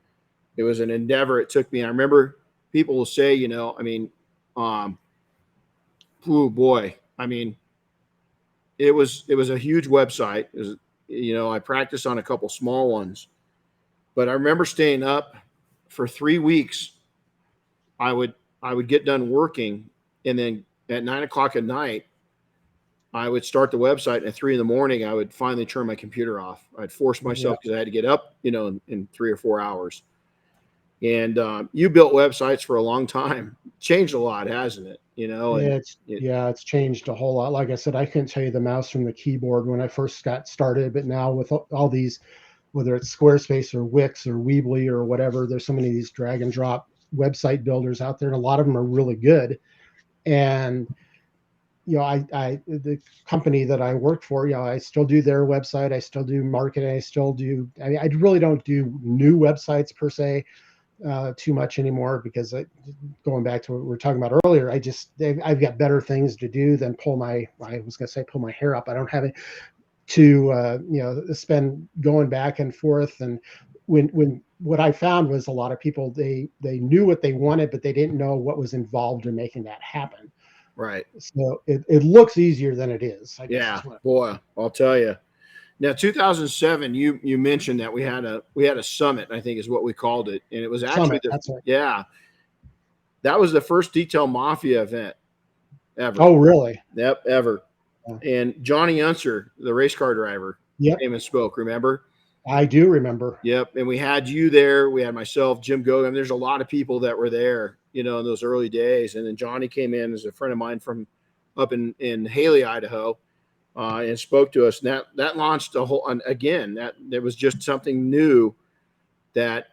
It was an endeavor. It took me. I remember people will say, oh boy. It was a huge website. It was, I practiced on a couple small ones, but I remember staying up for 3 weeks. I would get done working, and then at 9 o'clock at night, I would start the website, and at 3 a.m, I would finally turn my computer off. I'd force myself because I had to get up, in 3 or 4 hours. And you built websites for a long time. Changed a lot, hasn't it? It's changed a whole lot. Like I said, I couldn't tell you the mouse from the keyboard when I first got started, but now with all these, whether it's Squarespace or Wix or Weebly or whatever, there's so many of these drag and drop website builders out there, and a lot of them are really good. And the company that I work for, I still do their website. I still do marketing. I really don't do new websites per se too much anymore because going back to what we were talking about earlier, I've got better things to do than pull my hair up. I don't have it to, spend going back and forth. And when what I found was a lot of people, they knew what they wanted, but they didn't know what was involved in making that happen. Right. So it looks easier than it is. I guess. Yeah, boy, I'll tell you. Now, 2007, you mentioned that we had a summit, I think is what we called it, and it was actually that's right. Yeah, that was the first Detail Mafia event ever. Oh, really? Yep, ever. Yeah. And Johnny Unser, the race car driver, came and spoke. Remember? I do remember. Yep. And we had you there. We had myself, Jim Gogan. There's a lot of people that were there, in those early days. And then Johnny came in as a friend of mine from up in Haley, Idaho, and spoke to us. And that launched a whole, and again, that there was just something new that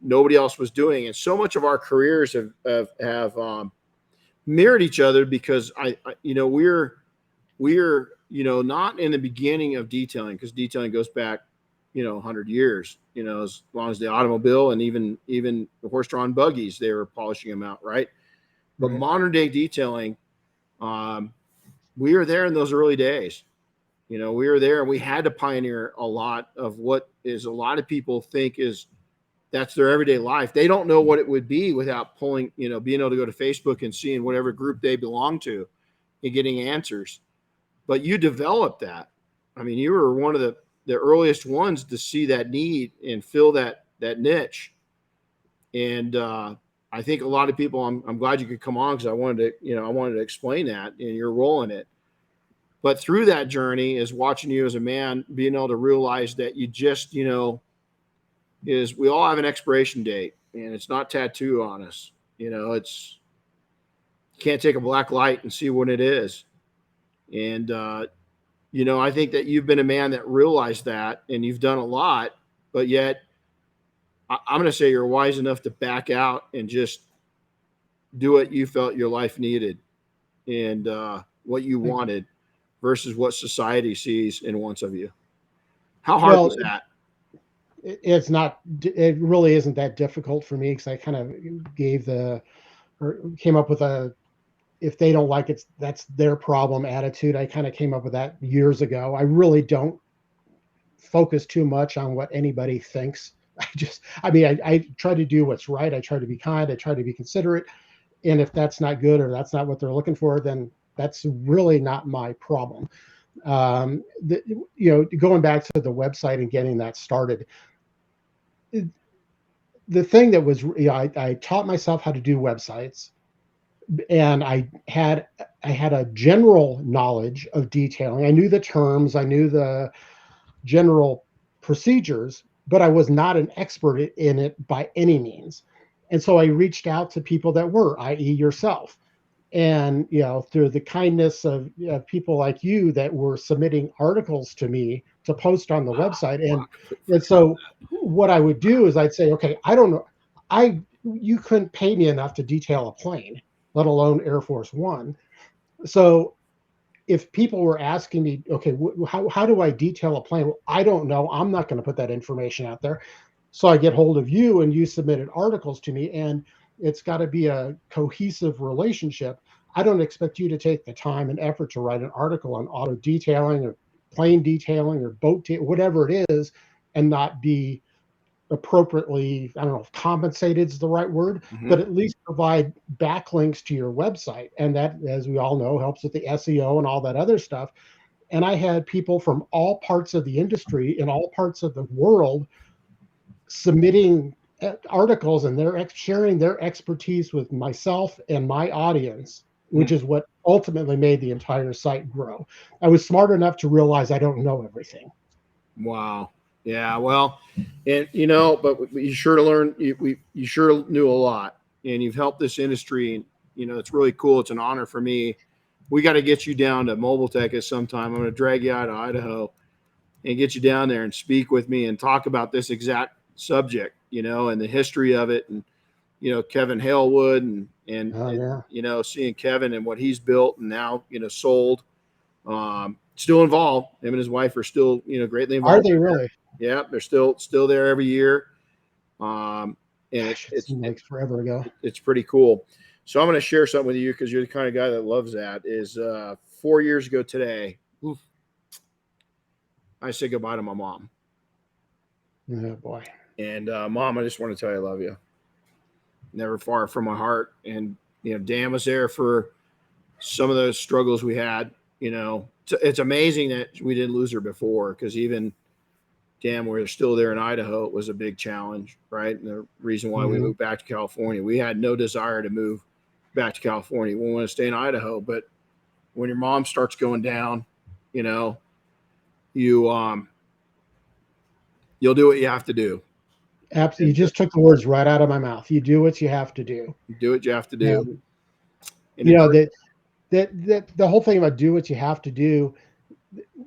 nobody else was doing. And so much of our careers have mirrored each other, because we're not in the beginning of detailing, because detailing goes back 100 years, as long as the automobile, and even the horse-drawn buggies, they were polishing them out, right? But modern day detailing, we were there in those early days. We were there, and we had to pioneer a lot of what is a lot of people think that's their everyday life. They don't know what it would be without being able to go to Facebook and seeing whatever group they belong to and getting answers. But you developed that. I mean, you were one of the earliest ones to see that need and fill that niche. And I think a lot of people, I'm glad you could come on, because I wanted to explain that and your role in it. But through that journey is watching you as a man, being able to realize that you just, is we all have an expiration date, and it's not tattooed on us. It's, you can't take a black light and see what it is. And, I think that you've been a man that realized that, and you've done a lot, but yet I'm going to say you're wise enough to back out and just do what you felt your life needed, and what you wanted versus what society sees and wants of you. How hard was that? It really isn't that difficult for me, because I kind of came up with if they don't like it, that's their problem attitude. I kind of came up with that years ago. I really don't focus too much on what anybody thinks. I try to do what's right. I try to be kind. I try to be considerate. And if that's not good, or that's not what they're looking for, then that's really not my problem. Going back to the website and getting that started, the thing that was, I taught myself how to do websites, and I had a general knowledge of detailing. I knew the terms, I knew the general procedures, but I was not an expert in it by any means. And so I reached out to people that were, i.e. yourself. And, through the kindness of people like you that were submitting articles to me to post on the website. And so what I would do is I'd say, okay, I don't know. You couldn't pay me enough to detail a plane, let alone Air Force One. So if people were asking me, okay, how do I detail a plane? Well, I don't know. I'm not going to put that information out there. So I get hold of you, and you submitted articles to me, and it's got to be a cohesive relationship. I don't expect you to take the time and effort to write an article on auto detailing or plane detailing or whatever it is, and not be appropriately, I don't know if compensated is the right word, but at least provide backlinks to your website. And that, as we all know, helps with the SEO and all that other stuff. And I had people from all parts of the industry in all parts of the world submitting articles, and they're sharing their expertise with myself and my audience, which is what ultimately made the entire site grow. I was smart enough to realize I don't know everything. Wow. Yeah. Well, and but you sure learned. You sure knew a lot, and you've helped this industry. And it's really cool. It's an honor for me. We got to get you down to Mobile Tech at some time. I'm going to drag you out of Idaho and get you down there and speak with me and talk about this exact subject, and the history of it, and Kevin Halewood and seeing Kevin and what he's built and now sold. Still involved. Him and his wife are still greatly involved. Are they really? Yeah, they're still there every year. And it makes forever ago. It's pretty cool. So I'm going to share something with you, because you're the kind of guy that loves that. Is 4 years ago today, I said goodbye to my mom. Oh boy. And Mom, I just want to tell you I love you. Never far from my heart. And Dan was there for some of those struggles we had. It's amazing that we didn't lose her before, because even Dan, we're still there in Idaho, it was a big challenge, right? And the reason why we moved back to California, we had no desire to move back to California. We want to stay in Idaho. But when your mom starts going down, you You'll do what you have to do. Absolutely. You just took the words right out of my mouth. You do what you have to do. Do what you have to do. And, you know, that the whole thing about do what you have to do,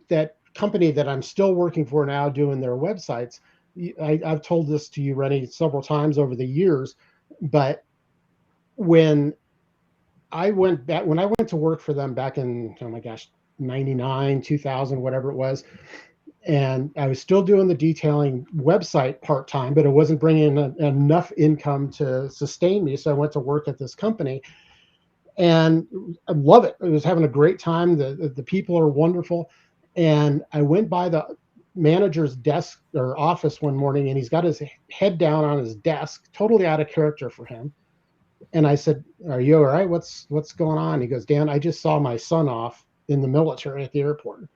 that company that I'm still working for now doing their websites, I've told this to you, Renny, several times over the years, but when I went to work for them back in, oh my gosh, 99, 2000, whatever it was, and I was still doing the detailing website part-time, but it wasn't bringing enough income to sustain me. So I went to work at this company, and I love it. I was having a great time. The people are wonderful. And I went by the manager's desk or office one morning, and he's got his head down on his desk, totally out of character for him. And I said, "Are you all right? What's going on?" He goes, "Dan, I just saw my son off in the military at the airport."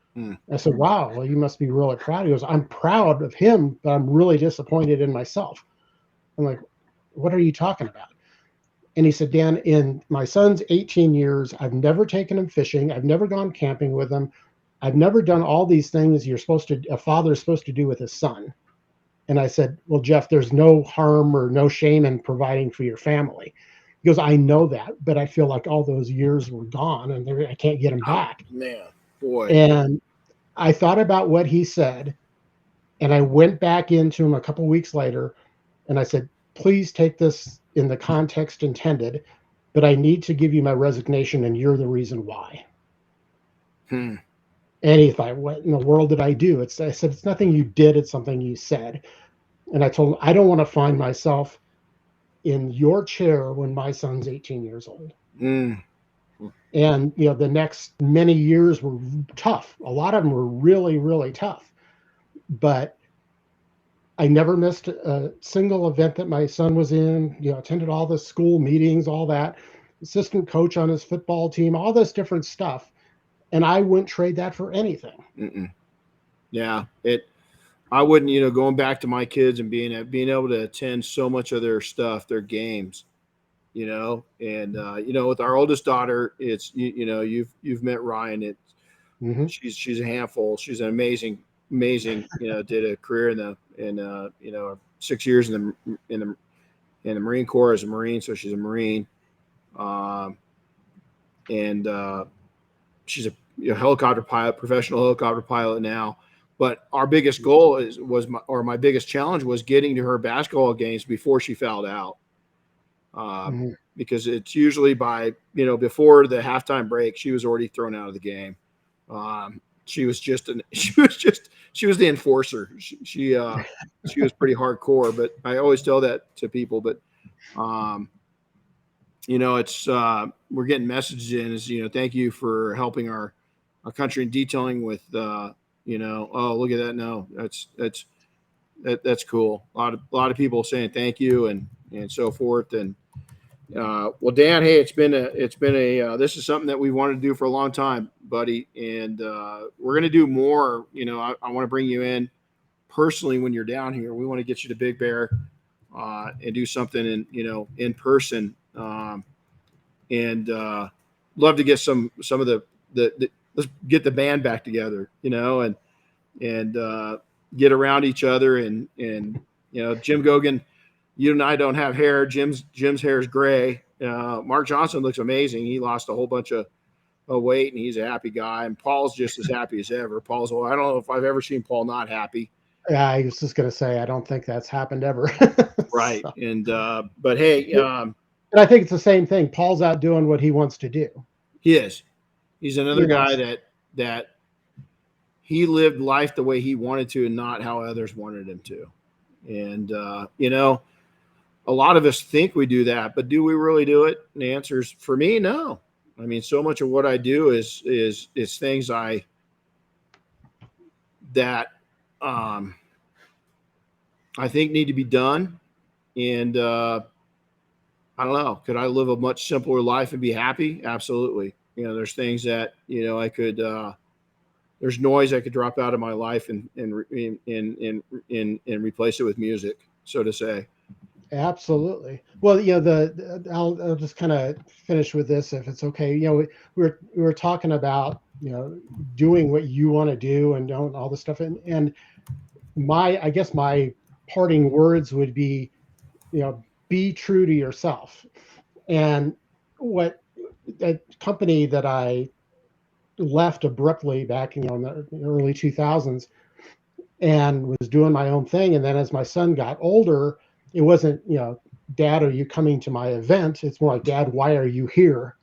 I said, "Wow, well, you must be really proud." He goes, "I'm proud of him, but I'm really disappointed in myself." I'm like, "What are you talking about?" And he said, "Dan, in my son's 18 years, I've never taken him fishing. I've never gone camping with him. I've never done all these things a father is supposed to do with his son." And I said, "Well, Jeff, there's no harm or no shame in providing for your family." He goes, "I know that, but I feel like all those years were gone and I can't get them back." Man, boy. And I thought about what he said, and I went back into him a couple weeks later, and I said, "Please take this in the context intended, but I need to give you my resignation, and you're the reason why." And he thought, "What in the world did I do?" I said, "It's nothing you did, it's something you said." And I told him, "I don't want to find myself in your chair when my son's 18 years old." And, you know, the next many years were tough. A lot of them were really, really tough. But I never missed a single event that my son was in, you know, attended all the school meetings, all that, assistant coach on his football team, all this different stuff. And I wouldn't trade that for anything. Yeah, I wouldn't, you know, going back to my kids and being able to attend so much of their stuff, their games, you know, and you know, with our oldest daughter, it's you know, you've met Ryan. She's a handful. She's an amazing, you know, did a career in you know, 6 years in the Marine Corps as a Marine, so she's a Marine, and she's a helicopter pilot, professional helicopter pilot now. But our biggest goal my biggest challenge was getting to her basketball games before she fouled out. Because it's usually by, you know, before the halftime break, she was already thrown out of the game. She was the enforcer. She was pretty hardcore, but I always tell that to people, but, you know, it's, we're getting messages in is, you know, thank you for helping our country in detailing with, you know, oh, look at that. No, that's cool. A lot of people saying thank you and so forth. And, well, Dan, hey, it's been a this is something that we wanted to do for a long time, buddy. And, we're going to do more. You know, I want to bring you in personally when you're down here. We want to get you to Big Bear, and do something in person. And, love to get some of the let's get the band back together, you know, and get around each other. And, you know, Jim Gogan, you and I don't have hair. Jim's hair is gray. Mark Johnson looks amazing. He lost a whole bunch of weight, and he's a happy guy. And Paul's just as happy as ever. I don't know if I've ever seen Paul not happy. Yeah, I was just going to say, I don't think that's happened ever. Right. So. And, but hey, and I think it's the same thing. Paul's out doing what he wants to do. He is. He's another guy that he lived life the way he wanted to and not how others wanted him to. And, you know, a lot of us think we do that, but do we really do it? And the answer is, for me, no. I mean, so much of what I do is things that I think need to be done. And I don't know, could I live a much simpler life and be happy? Absolutely. You know, there's things that, you know, I could there's noise I could drop out of my life and replace it with music, so to say. Absolutely. Well, you know, I'll just kind of finish with this, if it's okay. You know, we were talking about, you know, doing what you want to do and don't all this stuff. And I guess my parting words would be, be true to yourself. And what a company that I left abruptly back, in the early 2000s, and was doing my own thing. And then as my son got older, it wasn't, Dad, are you coming to my event? It's more like, Dad, why are you here?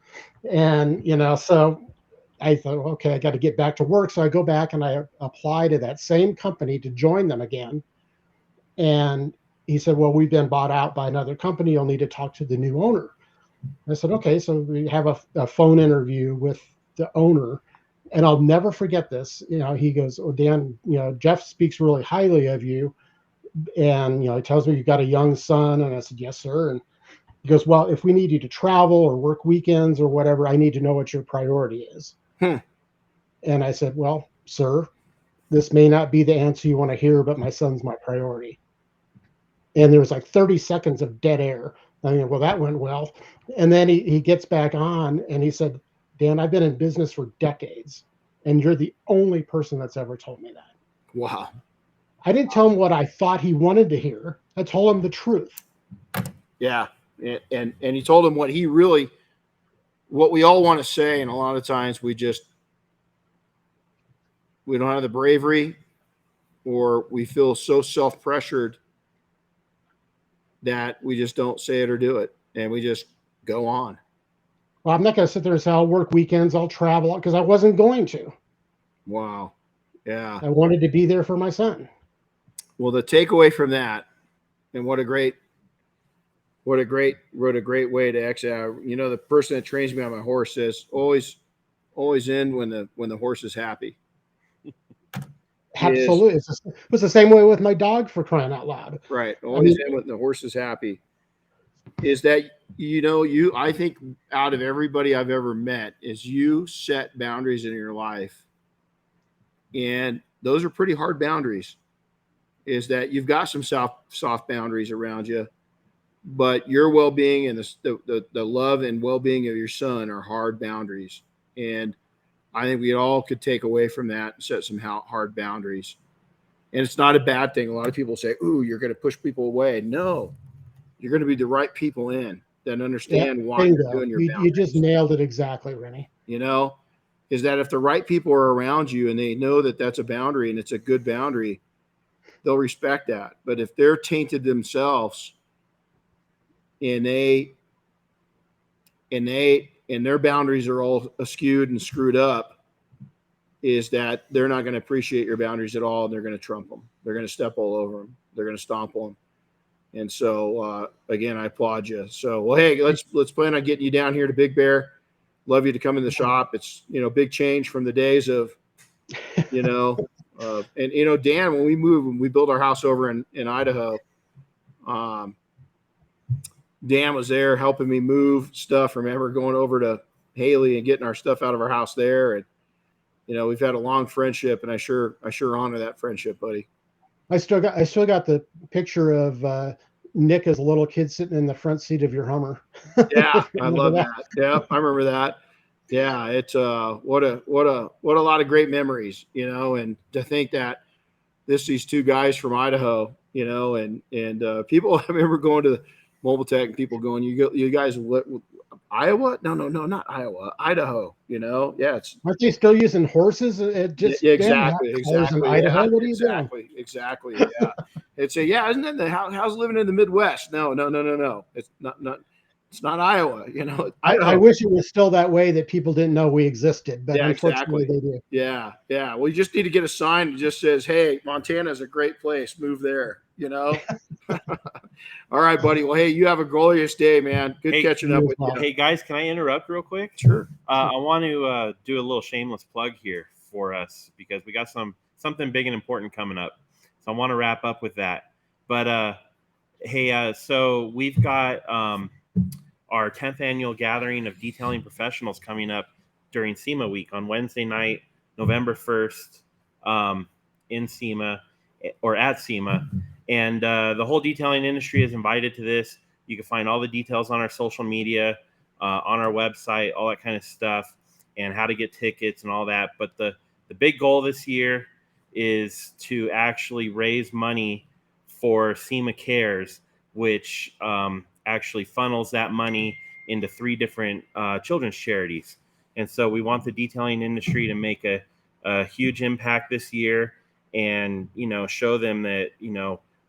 And, so I thought, okay, I got to get back to work. So I go back and I apply to that same company to join them again. And he said, well, we've been bought out by another company. You'll need to talk to the new owner. I said, okay. So we have a phone interview with the owner. And I'll never forget this. He goes, oh, Dan, Jeff speaks really highly of you. And, he tells me you've got a young son. And I said, yes, sir. And he goes, well, if we need you to travel or work weekends or whatever, I need to know what your priority is. And I said, well, sir, this may not be the answer you want to hear, but my son's my priority. And there was like 30 seconds of dead air. I mean, well, that went well. And then he gets back on and he said, Dan, I've been in business for decades, and you're the only person that's ever told me that. Wow. I didn't tell him what I thought he wanted to hear. I told him the truth. Yeah. And he told him what we all want to say. And a lot of times we don't have the bravery, or we feel so self-pressured that we just don't say it or do it. And we just go on. Well, I'm not going to sit there and say I'll work weekends, I'll travel, because I wasn't going to. Wow. Yeah. I wanted to be there for my son. Well, the takeaway from that, and what a great way to exit. The person that trains me on my horse says, always end when the horse is happy. Absolutely. It was the same way with my dog, for crying out loud. Right. Always end when the horse is happy. Is that, I think out of everybody I've ever met, is you set boundaries in your life. And those are pretty hard boundaries. Is that you've got some soft boundaries around you, but your well-being and the love and well-being of your son are hard boundaries. And I think we all could take away from that and set some hard boundaries. And it's not a bad thing. A lot of people say, ooh, you're going to push people away. No, you're going to be the right people in that understand why you're doing your boundaries. You just nailed it exactly, Renny. Is that if the right people are around you and they know that that's a boundary and it's a good boundary, they'll respect that. But if they're tainted themselves and their boundaries are all askewed and screwed up, is that they're not going to appreciate your boundaries at all. And they're going to trump them. They're going to step all over them. They're going to stomp on them. And so, again, I applaud you. So, well, hey, let's plan on getting you down here to Big Bear. Love you to come in the shop. It's, big change from the days of, and Dan, when we built our house over in Idaho, Dan was there helping me move stuff. Remember going over to Haley and getting our stuff out of our house there. And, we've had a long friendship, and I sure honor that friendship, buddy. I still got the picture of Nick as a little kid sitting in the front seat of your Hummer. Yeah, I love that. Yeah, I remember that. Yeah, it's what a lot of great memories, and to think that these two guys from Idaho, and people. I remember going to the Mobile Tech and people going, you guys, what, Iowa? No, not Iowa, Idaho. Yeah, aren't they still using horses? Exactly. In Idaho, what are you doing? Exactly. Yeah, it's isn't that how's living in the Midwest? No. It's not. It's not Iowa. I wish it was still that way, that people didn't know we existed, but unfortunately they do. Yeah. Well, you just need to get a sign that just says, "Hey, Montana is a great place. Move there." All right, buddy. Well, hey, you have a glorious day, man. Good catching up with you. Hey, guys, can I interrupt real quick? Sure. I want to do a little shameless plug here for us, because we got something big and important coming up. So I want to wrap up with that. But hey, so we've got our 10th annual gathering of detailing professionals coming up during SEMA week on Wednesday night, November 1st, in SEMA or at SEMA. And the whole detailing industry is invited to this. You can find all the details on our social media, on our website, all that kind of stuff, and how to get tickets and all that. But the big goal this year is to actually raise money for SEMA Cares, which actually funnels that money into 3 different children's charities. And so we want the detailing industry to make a huge impact this year, and show them that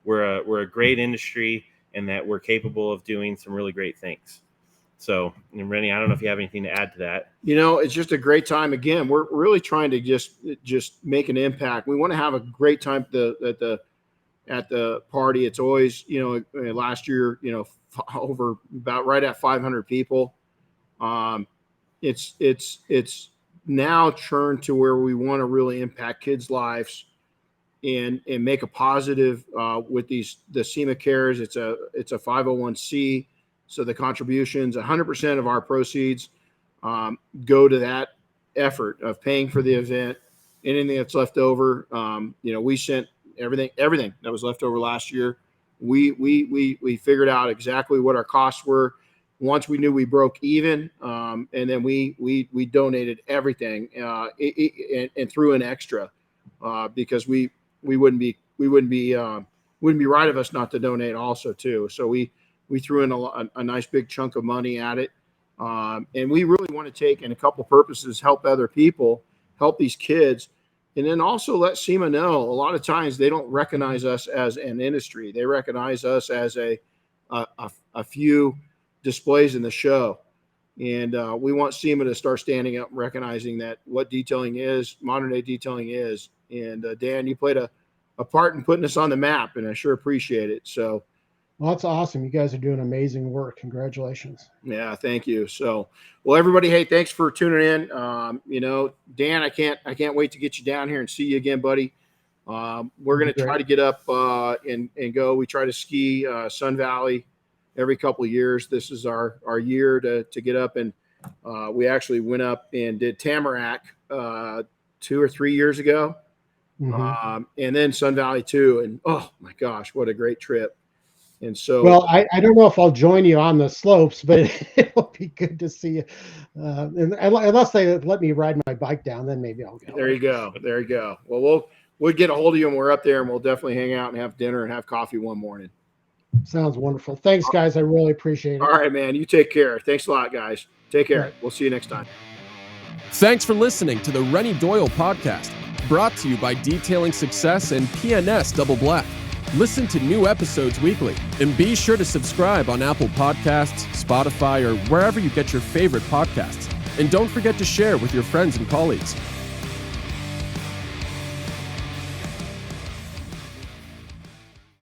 we're a great industry and that we're capable of doing some really great things. So, and Renny, I don't know if you have anything to add to that. It's just a great time. Again, we're really trying to just make an impact. We want to have a great time at the party. It's always, last year, over about right at 500 people. It's now turned to where we want to really impact kids' lives and make a positive with the SEMA Cares. It's a 501c. So the contributions, 100% of our proceeds go to that effort of paying for the event. Anything that's left over, we sent everything that was left over last year. We figured out exactly what our costs were. Once we knew we broke even, and then we donated everything and threw in extra because we wouldn't be right of us not to donate also too. So we threw in a nice big chunk of money at it. And we really want to take in a couple purposes, help other people, help these kids, and then also let SEMA know a lot of times they don't recognize us as an industry. They recognize us as a few displays in the show. And we want SEMA to start standing up and recognizing that what detailing is, modern day detailing is. And Dan, you played a part in putting us on the map, and I sure appreciate it. So, well, that's awesome. You guys are doing amazing work. Congratulations. Yeah, thank you. So, well, everybody, hey, thanks for tuning in. Dan, I can't wait to get you down here and see you again, buddy. We're going to try to get up and go. We try to ski Sun Valley every couple of years. This is our year to get up, and we actually went up and did Tamarack 2 or 3 years ago, and then Sun Valley too. And oh my gosh, what a great trip! And so, well, I don't know if I'll join you on the slopes, but it'll be good to see you. And unless they let me ride my bike down, then maybe I'll go. There you go. Well, we'll get a hold of you when we're up there, and we'll definitely hang out and have dinner and have coffee one morning. Sounds wonderful. Thanks, guys. I really appreciate it. All right, man. You take care. Thanks a lot, guys. Take care. Right. We'll see you next time. Thanks for listening to the Renny Doyle Podcast, brought to you by Detailing Success and PNS Double Black. Listen to new episodes weekly, and be sure to subscribe on Apple Podcasts, Spotify, or wherever you get your favorite podcasts. And don't forget to share with your friends and colleagues.